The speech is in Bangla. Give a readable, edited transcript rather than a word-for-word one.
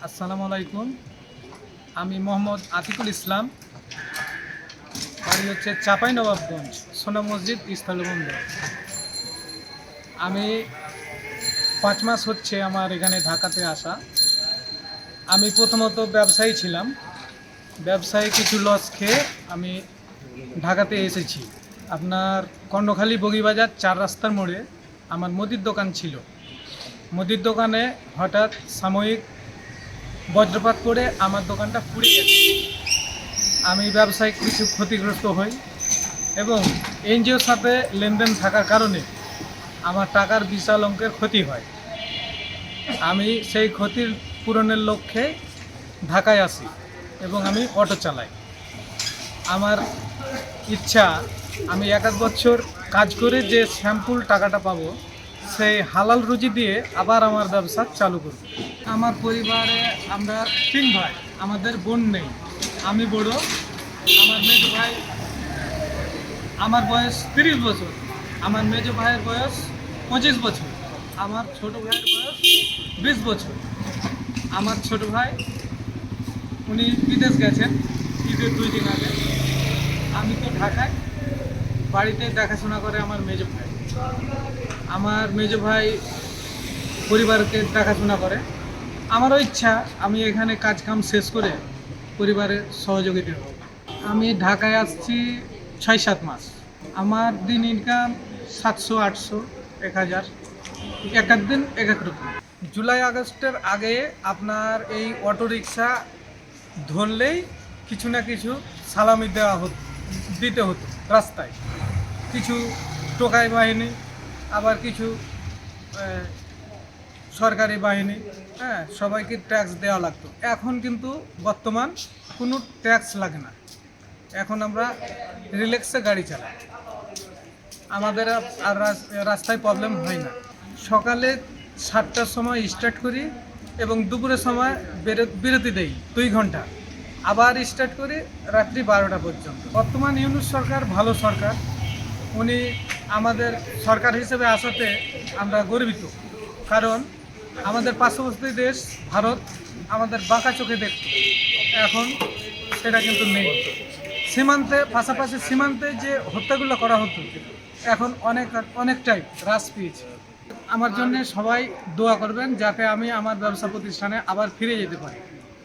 আসসালামু আলাইকুম। আমি মোহাম্মদ আতিকুল ইসলাম। বাড়ি হচ্ছে চাঁপাইনবাবগঞ্জ, সোনা মসজিদ স্থলবন্দর। আমি 5 মাস হচ্ছে আমার এখানে ঢাকাতে আসা। আমি প্রথমত ব্যবসায়ী ছিলাম। ব্যবসায় কিছু লস খেয়ে আমি ঢাকাতে এসেছি। আপনার কর্ণখালী বগিবাজার 4 রাস্তার মোড়ে আমার মুদির দোকান ছিল। মুদির দোকানে হঠাৎ সাময়িক বজ্রপাত করে আমার দোকানটা পুড়ে গেছে। আমি ব্যবসায়িক কিছু ক্ষতিগ্রস্ত হই এবং এনজিওর সাথে লেনদেন থাকার কারণে আমার টাকার বিশাল অঙ্কের ক্ষতি হয়। আমি সেই ক্ষতির পূরণের লক্ষ্যে ঢাকায় আসি এবং আমি অটো চালাই। আমার ইচ্ছা আমি 1 বছর কাজ করে যে স্যাম্পল টাকাটা পাবো সেই হালাল রুজি দিয়ে আবার আমার ব্যবসা চালু করব। আমার পরিবারে আমরা 3 ভাই, আমাদের বোন নেই। আমি বড়, আমার মেজ ভাই, আমার বয়স 30 বছর, আমার মেজ ভাইয়ের বয়স 25 বছর, আমার ছোট ভাইয়ের বয়স 20 বছর। আমার ছোট ভাই উনি বিদেশ গেছেন ঈদের 2 দিন আগে। আমি তো ঢাকায়, বাড়িতে দেখাশোনা করে আমার মেজ ভাই। আমার মেজ ভাই পরিবারকে দেখাশোনা করে। আমারও ইচ্ছা আমি এখানে কাজকাম শেষ করে পরিবারের সহযোগিতা হব। আমি ঢাকায় আসছি 6-7 মাস। আমার দিন ইনকাম 700, 800, 1000, এক এক দিন এক এক রকম। জুলাই আগস্টের আগে আপনার এই অটো রিক্সা ধরলেই কিছু না কিছু সালামি দিতে হতো রাস্তায়। কিছু টোকাই বাহিনী, আবার কিছু সরকারি বাহিনী, সবাইকে ট্যাক্স দেওয়া লাগতো। এখন কিন্তু বর্তমান কোনো ট্যাক্স লাগে না। এখন আমরা রিল্যাক্সে গাড়ি চালাই, আমাদের আর রাস্তায় প্রবলেম হয় না। সকালে 7টার সময় স্টার্ট করি এবং দুপুরের সময় বিরতি দেই 2 ঘন্টা, আবার স্টার্ট করি রাত্রি 12টা পর্যন্ত। বর্তমান ইউনূস সরকার ভালো সরকার। উনি আমাদের সরকার হিসেবে আসাতে আমরা গর্বিত, কারণ আমাদের পার্শ্ববর্তী দেশ ভারত আমাদের বাঁকা চোখে দেখত, এখন সেটা কিন্তু নেই। সীমান্তে, পাশাপাশি সীমান্তে যে হত্যাগুলো করা হতো এখন অনেকটাই হ্রাস পেয়েছে। আমার জন্য সবাই দোয়া করবেন যাতে আমি আমার ব্যবসা প্রতিষ্ঠানে আবার ফিরে যেতে পারি।